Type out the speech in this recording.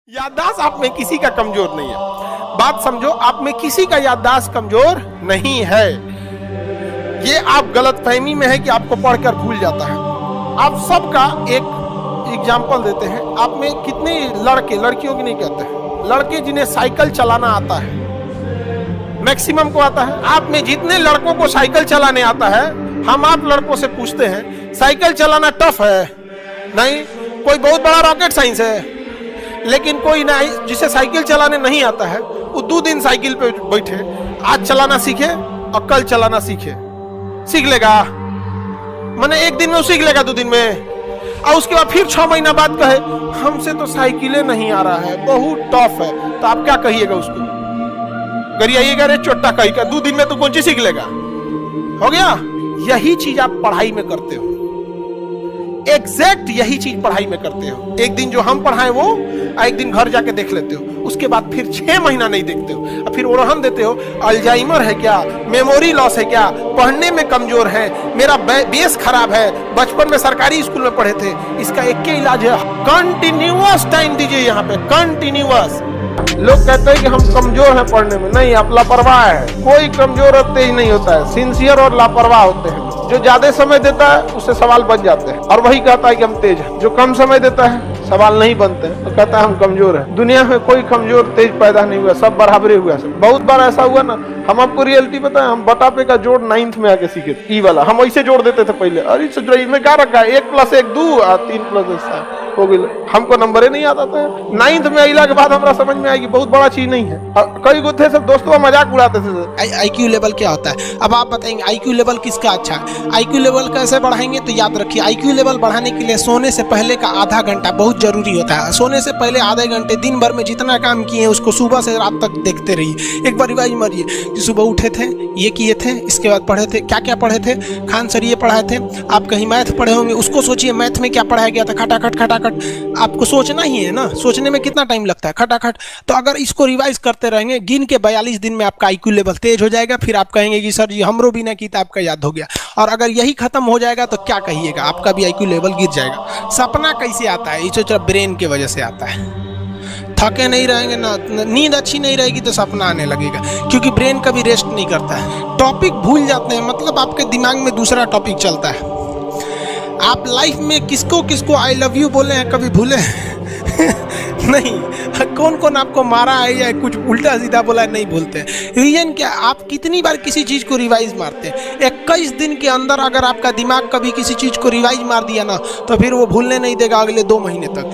याददाश्त आप में किसी का कमजोर नहीं है। बात समझो, आप में किसी का याददाश्त कमजोर नहीं है। ये आप गलतफहमी में है कि आपको पढ़कर भूल जाता है। आप सबका एक एग्जाम्पल देते हैं। आप में कितने लड़के, लड़कियों की नहीं कहते हैं, लड़के जिन्हें साइकिल चलाना आता है, मैक्सिमम को आता है। आप में जितने लड़कों को साइकिल चलाने आता है, हम आप लड़कों से पूछते हैं साइकिल चलाना टफ है? नहीं। कोई बहुत बड़ा रॉकेट साइंस है? लेकिन कोई ना जिसे साइकिल चलाने नहीं आता है, वो 2 दिन साइकिल पे बैठे, आज चलाना सीखे और कल चलाना सीख लेगा। माने एक दिन में वो सीख लेगा, 2 दिन में, और उसके बाद फिर 6 महीना बाद कहे हमसे तो साइकिलें नहीं आ रहा है, बहुत टफ है। तो आप क्या कहिएगा उसको? गरियाइएगा, रे चोट्टा कही का 2 दिन में तो कौन चीज सीख लेगा? हो गया। यही चीज आप पढ़ाई में करते हो, एग्जैक्ट यही चीज पढ़ाई में करते हो। एक दिन जो हम पढ़ाए वो एक दिन घर जाके देख लेते हो, उसके बाद फिर 6 महीना नहीं देखते हो, और फिर ओरहन देते हो अल्जाइमर है क्या, मेमोरी लॉस है क्या, पढ़ने में कमजोर है, मेरा बेस खराब है, बचपन में सरकारी स्कूल में पढ़े थे। इसका एक ही इलाज है, कंटिन्यूअस टाइम दीजिए। यहाँ पे कंटिन्यूअस। लोग कहते हैं कि हम कमजोर हैं पढ़ने में, नहीं, आप लापरवाह है। कोई कमजोर और तेज नहीं होता है, सिंसियर और लापरवाह होते हैं। जो ज्यादा समय देता है उससे सवाल बन जाते हैं, और वही कहता है कि हम तेज हैं। जो कम समय देता है सवाल नहीं बनते हैं, तो कहता है हम कमजोर हैं। दुनिया में कोई कमजोर तेज पैदा नहीं हुआ, सब बराबरी हुआ। बहुत बार ऐसा हुआ ना, हम आपको रियलिटी बताएं, हम बटापे का जोड़ 9th में आके सीखे थे। ई वाला हम ऐसे जोड़ देते थे पहले, अरे इसमें क्या रखा है, 1 + 1 2 और 3 + 1 7 हो गई। हमको नंबर ही नहीं आता था। 9th में अला के बाद हमरा समझ में आएगी बहुत बड़ा चीज नहीं है। कई गो थे सब दोस्तों मजाक उड़ाते थे। IQ लेवल क्या होता है? अब आप बताएंगे IQ लेवल किसका अच्छा है? IQ लेवल कैसे बढ़ाएंगे? तो याद रखिए, IQ लेवल बढ़ाने के लिए सोने से पहले का आधा घंटा बहुत जरूरी होता है। सोने से पहले आधे घंटे दिन भर में जितना काम किए उसको सुबह से रात तक देखते रहिए। एक बार रिवाइज मारिए कि सुबह उठे थे, ये किए थे, इसके बाद पढ़े थे, क्या क्या पढ़े थे। खान सर ये पढ़ाए थे, आप कहीं मैथ पढ़े होंगे, उसको सोचिए मैथ में क्या पढ़ाया गया था। खटाखट खटाखट आपको सोचना ही है ना, सोचने में कितना टाइम लगता है, खटाखट। तो अगर इसको रिवाइज करते रहेंगे, गिन के 42 दिन में आपका IQ लेवल तेज हो जाएगा। फिर आप कहेंगे कि सर जी हमरो भी ना की तो आपका याद हो गया। और अगर यही खत्म हो जाएगा तो क्या कहिएगा, आपका भी IQ लेवल गिर जाएगा। सपना कैसे आता है? इसे ब्रेन की वजह से आता है। थके नहीं रहेंगे ना, नींद अच्छी नहीं रहेगी तो सपना आने लगेगा, क्योंकि ब्रेन कभी रेस्ट नहीं करता है। टॉपिक भूल जाते हैं, मतलब आपके दिमाग में दूसरा टॉपिक चलता है। आप लाइफ में किसको किसको आई लव यू बोले हैं, कभी भूले नहीं? कौन कौन आपको मारा है या कुछ उल्टा सीधा बोला है, नहीं भूलते। रीजन क्या? आप कितनी बार किसी चीज़ को रिवाइज मारते हैं। 21 दिन के अंदर अगर आपका दिमाग कभी किसी चीज़ को रिवाइज मार दिया ना, तो फिर वो भूलने नहीं देगा अगले 2 महीने तक।